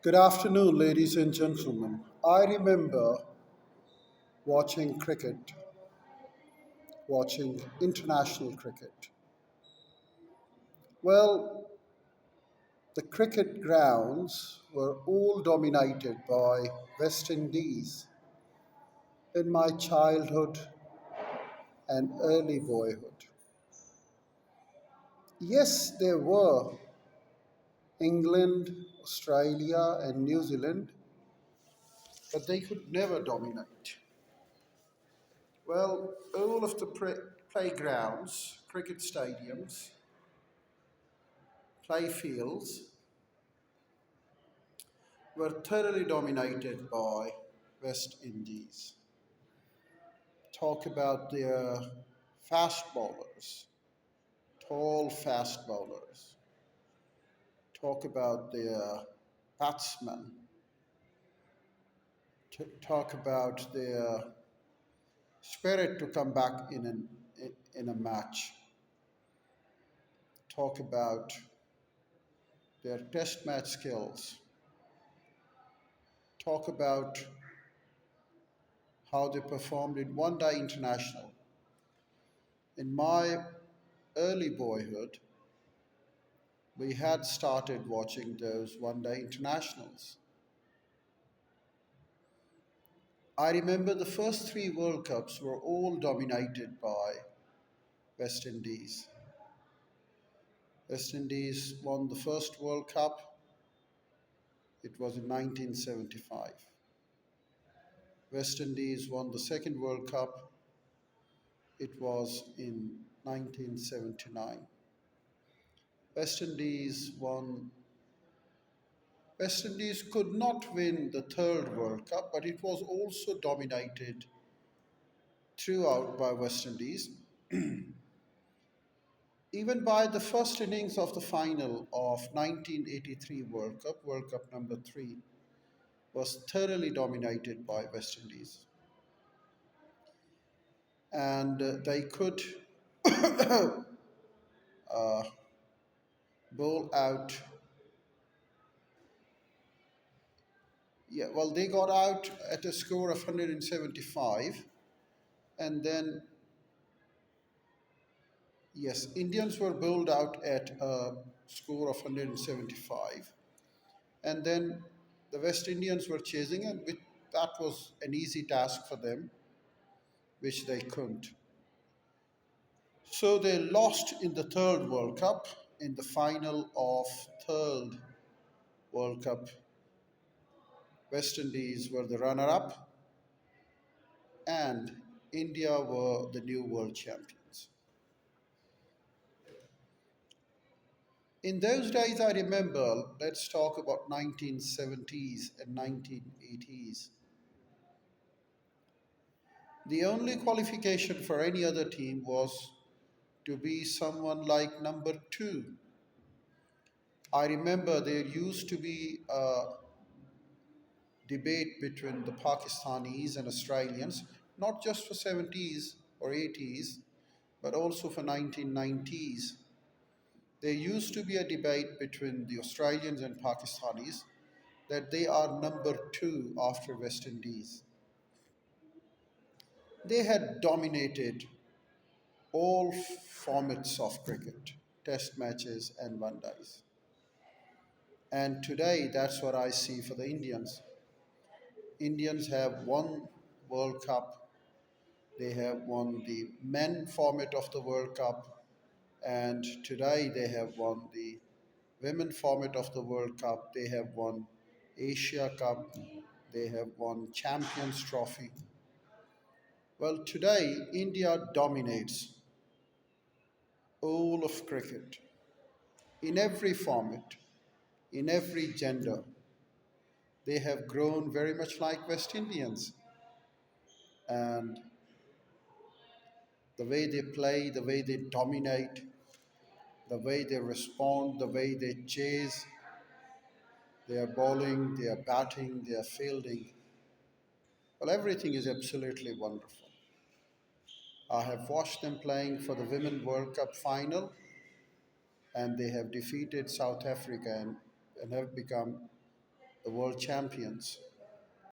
Good afternoon, ladies and gentlemen. I remember watching cricket, watching international cricket. Well, the cricket grounds were all dominated by West Indies in my childhood and early boyhood. Yes, there were England, Australia, and New Zealand, but they could never dominate. Well, all of the playgrounds, cricket stadiums, playfields were thoroughly dominated by West Indies. Talk about their fast bowlers, tall fast bowlers. Talk about their batsmen. Talk about their spirit to come back in a match. Talk about their test match skills. Talk about how they performed in one day international. In my early boyhood, we had started watching those one day internationals. I remember the first three World Cups were all dominated by West Indies. West Indies won the first World Cup, it was in 1975. West Indies won the second World Cup, it was in 1979. West Indies won. West Indies could not win the third World Cup, but it was also dominated throughout by West Indies. Even by the first innings of the final of 1983 World Cup number 3 was thoroughly dominated by West Indies. And they could bowl out. Yeah, well, they got out at a score of 175, and then yes, Indians were bowled out at a score of 175, and then the West Indians were chasing, and that was an easy task for them, which they couldn't. So they lost in the third World Cup. In the final of third World Cup, West Indies were the runner-up, and India were the new world champions. In those days, I remember, let's talk about 1970s and 1980s. The only qualification for any other team was to be someone like number two. I remember there used to be a debate between the Pakistanis and Australians, not just for 70s or 80s, but also for 1990s. There used to be a debate between the Australians and Pakistanis that they are number two after West Indies. They had dominated all formats of cricket, test matches and one days. And today, that's what I see for the Indians. Indians have won World Cup, they have won the men format of the World Cup, and today they have won the women format of the World Cup. They have won Asia Cup, they have won Champions Trophy. Well, today India dominates all of cricket in every format, in every gender. They have grown very much like West Indians, and the way they play, the way they dominate, the way they respond, the way they chase, their bowling, their batting, their fielding. Well, everything is absolutely wonderful. I have watched them playing for the Women World Cup final, and they have defeated South Africa and have become the world champions.